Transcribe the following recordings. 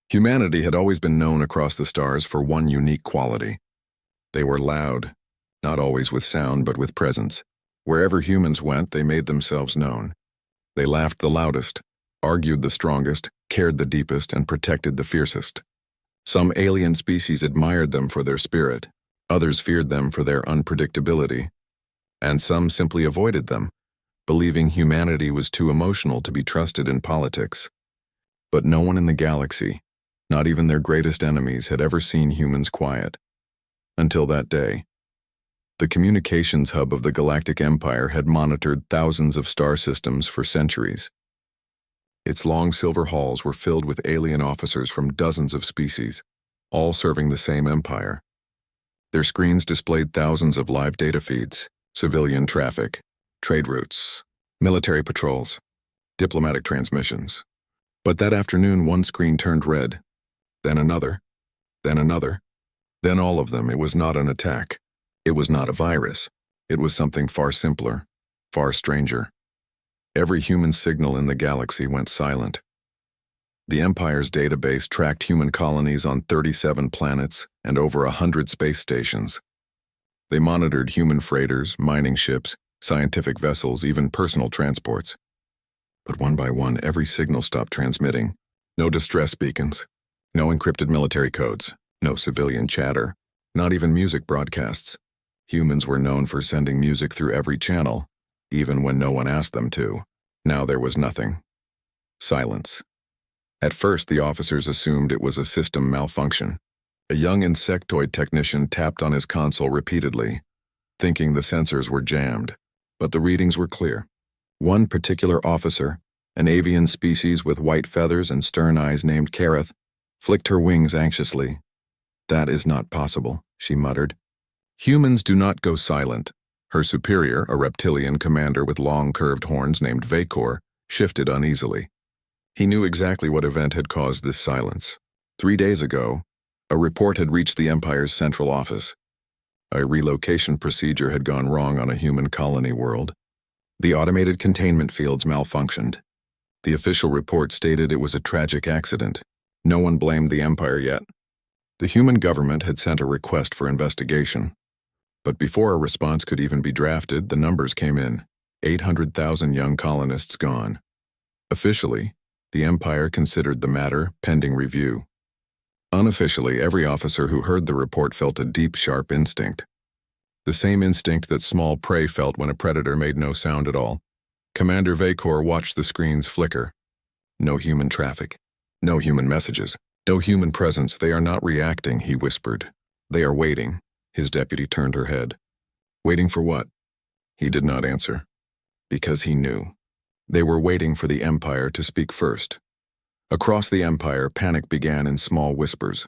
Humanity had always been known across the stars for one unique quality. They were loud, not always with sound but with presence. Wherever humans went, they made themselves known. They laughed the loudest, argued the strongest, cared the deepest, and protected the fiercest. Some alien species admired them for their spirit, others feared them for their unpredictability, and some simply avoided them, believing humanity was too emotional to be trusted in politics. But no one in the galaxy, not even their greatest enemies, had ever seen humans quiet. Until that day. The communications hub of the Galactic Empire had monitored thousands of star systems for centuries. Its long silver halls were filled with alien officers from dozens of species, all serving the same empire. Their screens displayed thousands of live data feeds, civilian traffic, trade routes, military patrols, diplomatic transmissions. But that afternoon, one screen turned red, then another, then all of them. It was not an attack. It was not a virus. It was something far simpler, far stranger. Every human signal in the galaxy went silent. The Empire's database tracked human colonies on 37 planets and over 100 space stations. They monitored human freighters, mining ships, scientific vessels, even personal transports. But one by one, every signal stopped transmitting. No distress beacons, no encrypted military codes, no civilian chatter, not even music broadcasts. Humans were known for sending music through every channel, even when no one asked them to. Now there was nothing. Silence. At first, the officers assumed it was a system malfunction. A young insectoid technician tapped on his console repeatedly, thinking the sensors were jammed. But the readings were clear. One particular officer, an avian species with white feathers and stern eyes named Kareth, flicked her wings anxiously. "That is not possible," she muttered. "Humans do not go silent." Her superior, a reptilian commander with long curved horns named Vacor, shifted uneasily. He knew exactly what event had caused this silence. 3 days ago, a report had reached the Empire's central office. A relocation procedure had gone wrong on a human colony world. The automated containment fields malfunctioned. The official report stated it was a tragic accident. No one blamed the Empire yet. The human government had sent a request for investigation. But before a response could even be drafted, the numbers came in. 800,000 young colonists gone. Officially, the Empire considered the matter pending review. Unofficially, every officer who heard the report felt a deep, sharp instinct. The same instinct that small prey felt when a predator made no sound at all. Commander Vacor watched the screens flicker. No human traffic. No human messages. No human presence. "They are not reacting," he whispered. "They are waiting." His deputy turned her head. Waiting for what? He did not answer. Because he knew. They were waiting for the Empire to speak first. Across the Empire, panic began in small whispers.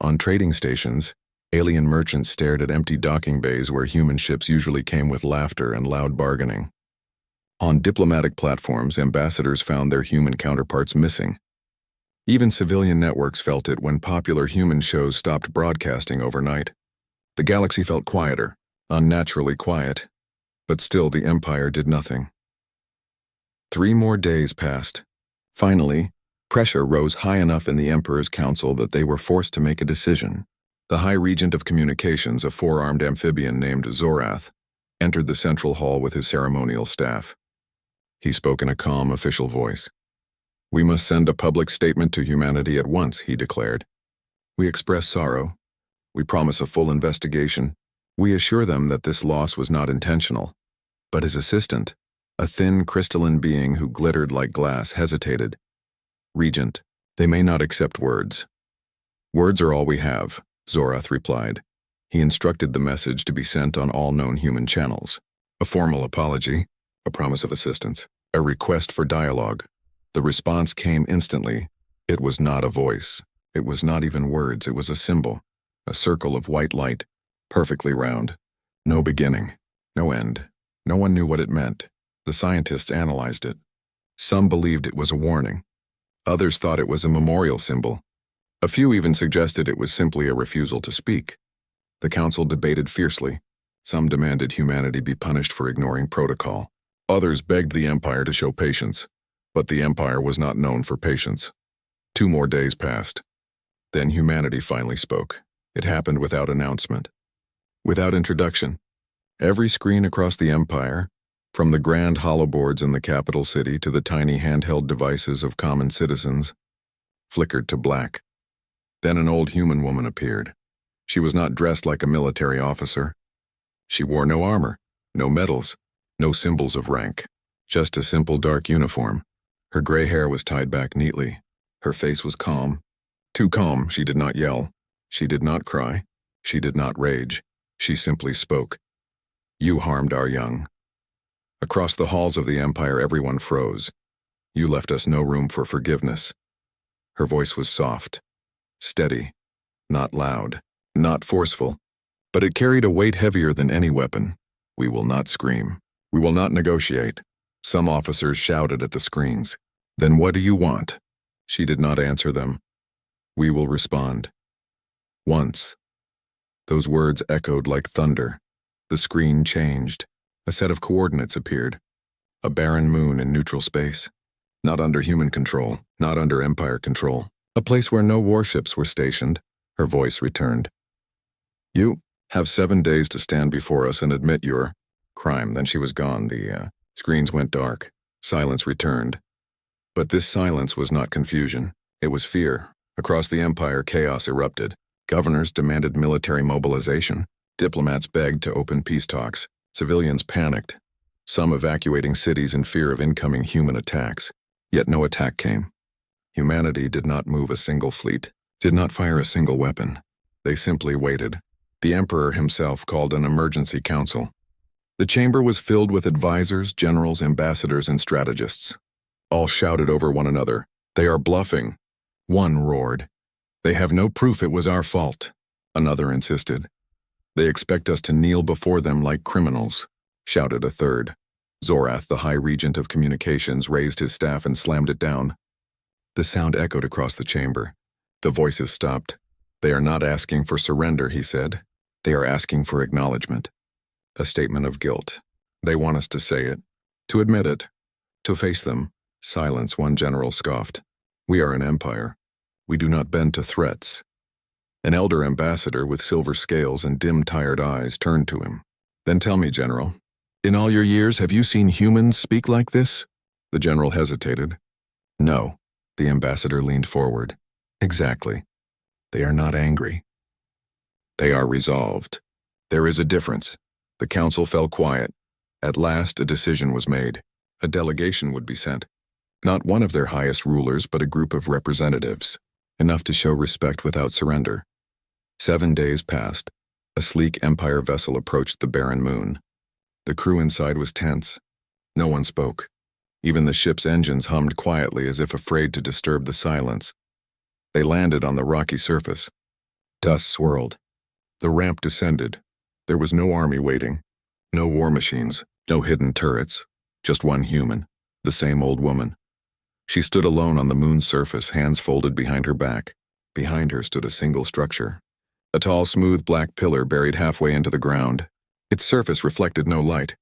On trading stations, alien merchants stared at empty docking bays where human ships usually came with laughter and loud bargaining. On diplomatic platforms, ambassadors found their human counterparts missing. Even civilian networks felt it when popular human shows stopped broadcasting overnight. The galaxy felt quieter, unnaturally quiet, but still the Empire did nothing. 3 more days passed. Finally, pressure rose high enough in the Emperor's Council that they were forced to make a decision. The High Regent of Communications, a 4-armed amphibian named Zorath, entered the central hall with his ceremonial staff. He spoke in a calm, official voice. "We must send a public statement to humanity at once," he declared. "We express sorrow. We promise a full investigation. We assure them that this loss was not intentional." But his assistant, a thin, crystalline being who glittered like glass, hesitated. "Regent, they may not accept words." "Words are all we have," Zorath replied. He instructed the message to be sent on all known human channels. A formal apology, a promise of assistance, a request for dialogue. The response came instantly. It was not a voice. It was not even words. It was a symbol, a circle of white light, perfectly round. No beginning, no end. No one knew what it meant. The scientists analyzed it. Some believed it was a warning. Others thought it was a memorial symbol. A few even suggested it was simply a refusal to speak. The council debated fiercely. Some demanded humanity be punished for ignoring protocol. Others begged the Empire to show patience. But the Empire was not known for patience. 2 more days passed. Then humanity finally spoke. It happened without announcement, without introduction. Every screen across the empire, from the grand holoboards in the capital city to the tiny handheld devices of common citizens, flickered to black. Then an old human woman appeared. She was not dressed like a military officer. She wore no armor, no medals, no symbols of rank, just a simple dark uniform. Her gray hair was tied back neatly. Her face was calm. Too calm, she did not yell. She did not cry. She did not rage. She simply spoke. You harmed our young. Across the halls of the empire, everyone froze. You left us no room for forgiveness. Her voice was soft, steady, not loud, not forceful, but it carried a weight heavier than any weapon. We will not scream. We will not negotiate. Some officers shouted at the screens. Then what do you want? She did not answer them. We will respond. Once. Those words echoed like thunder. The screen changed. A set of coordinates appeared. A barren moon in neutral space. Not under human control, not under Empire control. A place where no warships were stationed. Her voice returned. You have 7 days to stand before us and admit your crime. Then she was gone. The screens went dark. Silence returned. But this silence was not confusion. It was fear. Across the empire, chaos erupted. Governors demanded military mobilization. Diplomats begged to open peace talks. Civilians panicked, some evacuating cities in fear of incoming human attacks. Yet no attack came. Humanity did not move a single fleet, did not fire a single weapon. They simply waited. The Emperor himself called an emergency council. The chamber was filled with advisors, generals, ambassadors, and strategists. All shouted over one another, "They are bluffing." One roared, "They have no proof it was our fault." Another insisted, "They expect us to kneel before them like criminals," shouted a third. Zorath, the High Regent of Communications, raised his staff and slammed it down. The sound echoed across the chamber. The voices stopped. "They are not asking for surrender," he said. "They are asking for acknowledgement. A statement of guilt. They want us to say it, to admit it, to face them." Silence, one general scoffed. "We are an empire. We do not bend to threats." An elder ambassador with silver scales and dim, tired eyes turned to him. "Then tell me, General, in all your years, have you seen humans speak like this?" The general hesitated. "No." The ambassador leaned forward. "Exactly. They are not angry. They are resolved. There is a difference." The council fell quiet. At last, a decision was made. A delegation would be sent. Not one of their highest rulers, but a group of representatives, enough to show respect without surrender. 7 days passed. A sleek Empire vessel approached the barren moon. The crew inside was tense. No one spoke. Even the ship's engines hummed quietly as if afraid to disturb the silence. They landed on the rocky surface. Dust swirled. The ramp descended. There was no army waiting. No war machines. No hidden turrets. Just one human. The same old woman. She stood alone on the moon's surface, hands folded behind her back. Behind her stood a single structure. A tall, smooth black pillar buried halfway into the ground. Its surface reflected no light.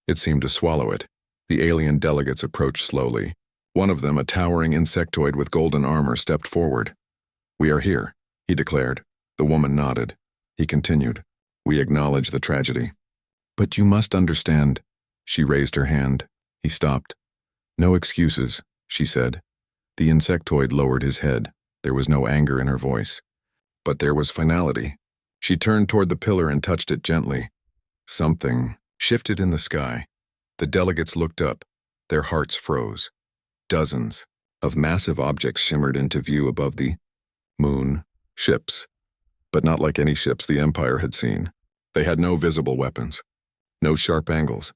It seemed to swallow it. The alien delegates approached slowly. One of them, a towering insectoid with golden armor, stepped forward. "We are here," he declared. The woman nodded. He continued, "We acknowledge the tragedy. But you must understand." She raised her hand. He stopped. "No excuses," she said. The insectoid lowered his head. There was no anger in her voice. But there was finality. She turned toward the pillar and touched it gently. Something shifted in the sky. The delegates looked up. Their hearts froze. Dozens of massive objects shimmered into view above the moon. Ships. But not like any ships the Empire had seen. They had no visible weapons. No sharp angles.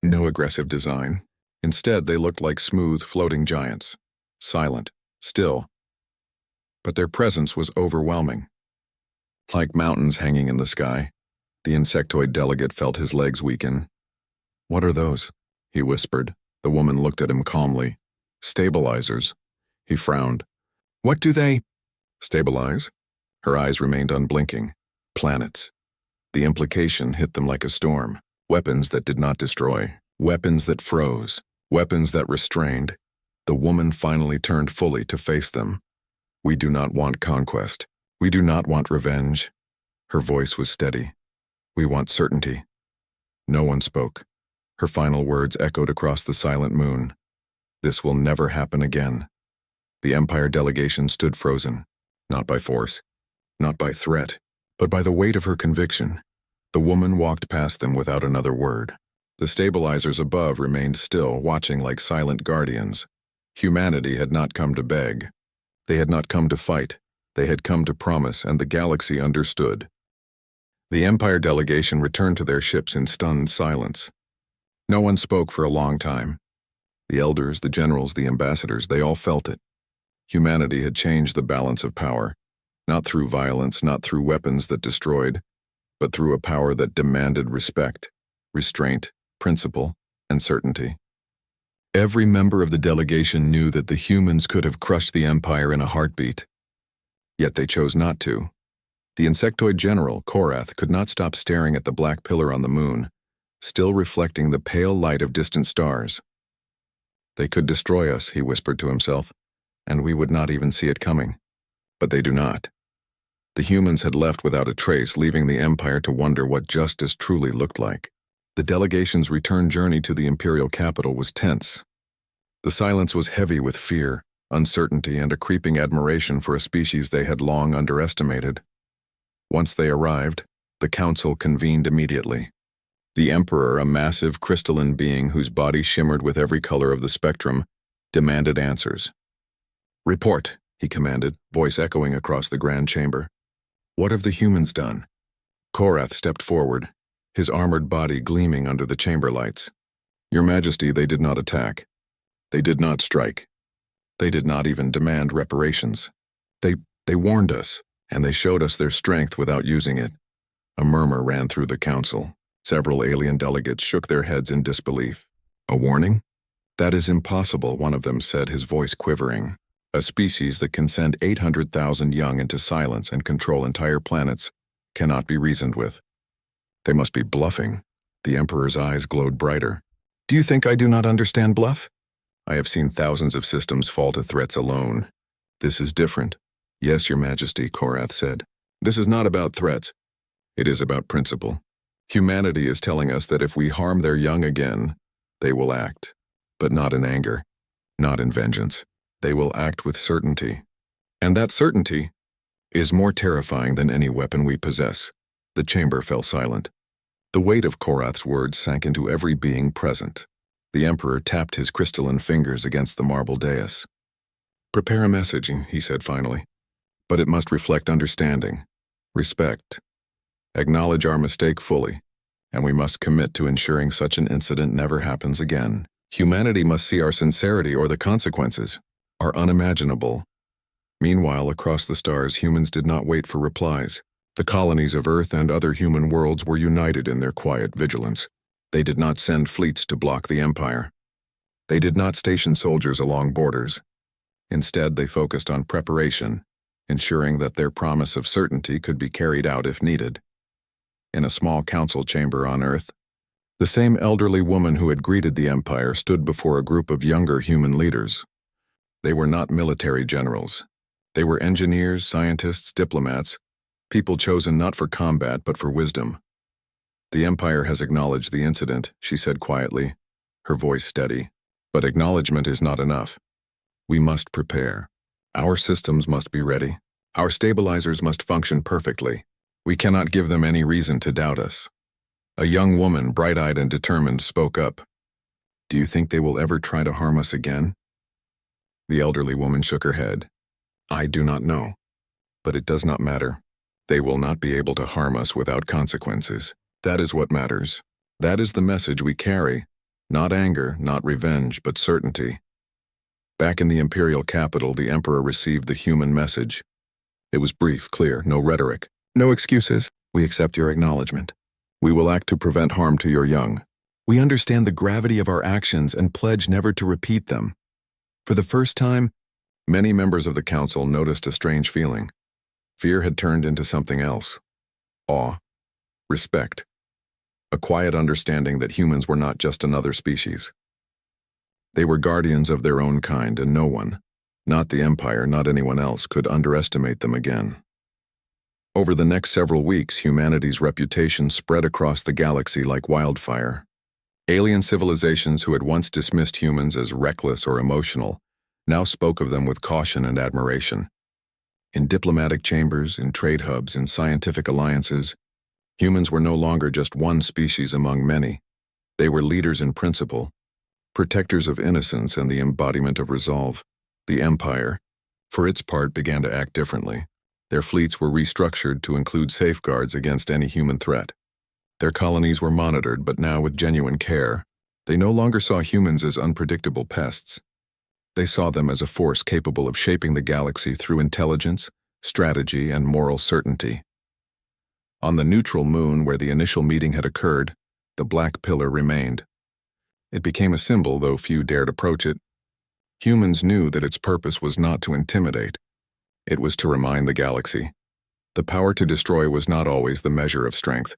No aggressive design. Instead, they looked like smooth, floating giants. Silent. Still. But their presence was overwhelming. Like mountains hanging in the sky, the insectoid delegate felt his legs weaken. "What are those?" he whispered. The woman looked at him calmly. "Stabilizers." He frowned. "What do they—" "Stabilize?" Her eyes remained unblinking. "Planets." The implication hit them like a storm. Weapons that did not destroy. Weapons that froze. Weapons that restrained. The woman finally turned fully to face them. We do not want conquest. We do not want revenge. Her voice was steady. We want certainty. No one spoke. Her final words echoed across the silent moon. This will never happen again. The Empire delegation stood frozen, not by force, not by threat, but by the weight of her conviction. The woman walked past them without another word. The stabilizers above remained still, watching like silent guardians. Humanity had not come to beg. They had not come to fight. They had come to promise, and the galaxy understood. The Empire delegation returned to their ships in stunned silence. No one spoke for a long time. The elders, the generals, the ambassadors, they all felt it. Humanity had changed the balance of power, not through violence, not through weapons that destroyed, but through a power that demanded respect, restraint, principle, and certainty. Every member of the delegation knew that the humans could have crushed the Empire in a heartbeat. Yet they chose not to. The insectoid general, Korath, could not stop staring at the black pillar on the moon, still reflecting the pale light of distant stars. They could destroy us, he whispered to himself, and we would not even see it coming. But they do not. The humans had left without a trace, leaving the Empire to wonder what justice truly looked like. The delegation's return journey to the imperial capital was tense. The silence was heavy with fear, uncertainty, and a creeping admiration for a species they had long underestimated. Once they arrived, the council convened immediately. The Emperor, a massive crystalline being whose body shimmered with every color of the spectrum, demanded answers. "Report," he commanded, voice echoing across the grand chamber. "What have the humans done?" Korath stepped forward, his armored body gleaming under the chamber lights. "Your Majesty, they did not attack. They did not strike. They did not even demand reparations. They warned us, and they showed us their strength without using it." A murmur ran through the council. Several alien delegates shook their heads in disbelief. "A warning? That is impossible," one of them said, his voice quivering. "A species that can send 800,000 young into silence and control entire planets cannot be reasoned with. They must be bluffing." The Emperor's eyes glowed brighter. "Do you think I do not understand bluff? I have seen thousands of systems fall to threats alone. This is different." "Yes, Your Majesty," Korath said. "This is not about threats. It is about principle. Humanity is telling us that if we harm their young again, they will act, but not in anger, not in vengeance. They will act with certainty. And that certainty is more terrifying than any weapon we possess." The chamber fell silent. The weight of Korath's words sank into every being present. The Emperor tapped his crystalline fingers against the marble dais. "Prepare a message," he said finally. "But it must reflect understanding, respect. Acknowledge our mistake fully, and we must commit to ensuring such an incident never happens again. Humanity must see our sincerity, or the consequences are unimaginable." Meanwhile, across the stars, humans did not wait for replies. The colonies of Earth and other human worlds were united in their quiet vigilance. They did not send fleets to block the Empire. They did not station soldiers along borders. Instead, they focused on preparation, ensuring that their promise of certainty could be carried out if needed. In a small council chamber on Earth, the same elderly woman who had greeted the Empire stood before a group of younger human leaders. They were not military generals. They were engineers, scientists, diplomats, people chosen not for combat but for wisdom. "The Empire has acknowledged the incident," she said quietly, her voice steady. "But acknowledgement is not enough. We must prepare. Our systems must be ready. Our stabilizers must function perfectly. We cannot give them any reason to doubt us." A young woman, bright-eyed and determined, spoke up. "Do you think they will ever try to harm us again?" The elderly woman shook her head. "I do not know. But it does not matter. They will not be able to harm us without consequences. That is what matters. That is the message we carry. Not anger, not revenge, but certainty." Back in the imperial capital, the Emperor received the human message. It was brief, clear, no rhetoric. "No excuses. We accept your acknowledgement. We will act to prevent harm to your young. We understand the gravity of our actions and pledge never to repeat them." For the first time, many members of the council noticed a strange feeling. Fear had turned into something else. Awe. Respect. A quiet understanding that humans were not just another species. They were guardians of their own kind, and no Not the Empire, not anyone else, could underestimate them again. Over the next several weeks, humanity's reputation spread across the galaxy like wildfire. Alien civilizations who had once dismissed humans as reckless or emotional now spoke of them with caution and admiration. In diplomatic chambers, in trade hubs, in scientific alliances, humans were no longer just one species among many. They were leaders in principle, protectors of innocence and the embodiment of resolve. The Empire, for its part, began to act differently. Their fleets were restructured to include safeguards against any human threat. Their colonies were monitored, but now with genuine care. They no longer saw humans as unpredictable pests. They saw them as a force capable of shaping the galaxy through intelligence, strategy, and moral certainty. On the neutral moon where the initial meeting had occurred, the black pillar remained. It became a symbol, though few dared approach it. Humans knew that its purpose was not to intimidate. It was to remind the galaxy. The power to destroy was not always the measure of strength.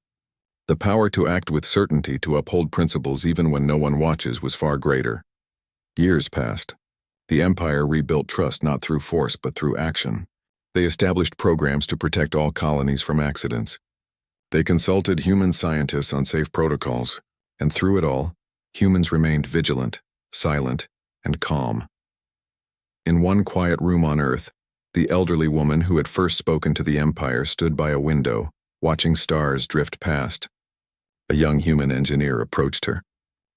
The power to act with certainty, to uphold principles even when no one watches, was far greater. Years passed. The Empire rebuilt trust not through force but through action. They established programs to protect all colonies from accidents. They consulted human scientists on safe protocols, and through it all, humans remained vigilant, silent, and calm. In one quiet room on Earth, the elderly woman who had first spoken to the Empire stood by a window, watching stars drift past. A young human engineer approached her.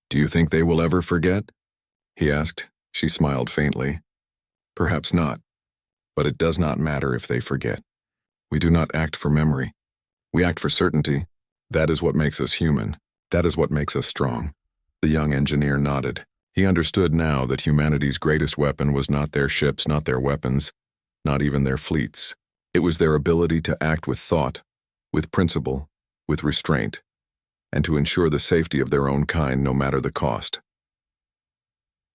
"Do you think they will ever forget?" he asked. She smiled faintly. "Perhaps not, but it does not matter if they forget. We do not act for memory. We act for certainty. That is what makes us human. That is what makes us strong." The young engineer nodded. He understood now that humanity's greatest weapon was not their ships, not their weapons, not even their fleets. It was their ability to act with thought, with principle, with restraint, and to ensure the safety of their own kind no matter the cost.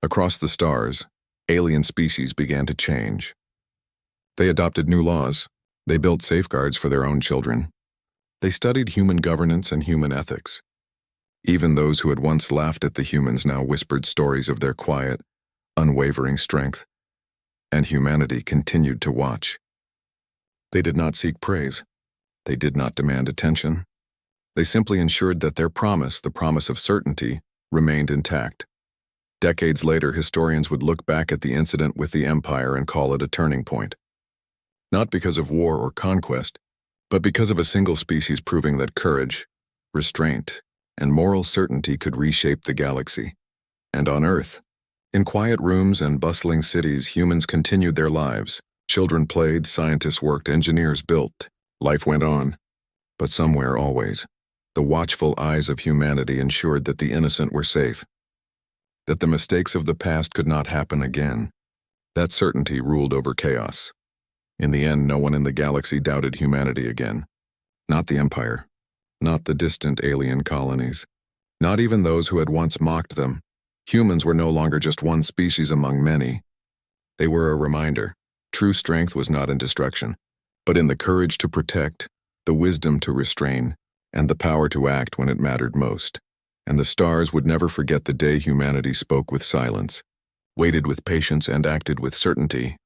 Across the stars, alien species began to change. They adopted new laws. They built safeguards for their own children. They studied human governance and human ethics. Even those who had once laughed at the humans now whispered stories of their quiet, unwavering strength. And humanity continued to watch. They did not seek praise. They did not demand attention. They simply ensured that their promise, the promise of certainty, remained intact. Decades later, historians would look back at the incident with the Empire and call it a turning point. Not because of war or conquest, but because of a single species proving that courage, restraint, and moral certainty could reshape the galaxy. And on Earth, in quiet rooms and bustling cities, humans continued their lives. Children played, scientists worked, engineers built. Life went on. But somewhere, always, the watchful eyes of humanity ensured that the innocent were safe, that the mistakes of the past could not happen again. That certainty ruled over chaos. In the end, no one in the galaxy doubted humanity again. Not the Empire, not the distant alien colonies, not even those who had once mocked them. Humans were no longer just one species among many. They were a reminder. True strength was not in destruction, but in the courage to protect, the wisdom to restrain, and the power to act when it mattered most. And the stars would never forget the day humanity spoke with silence, waited with patience, and acted with certainty.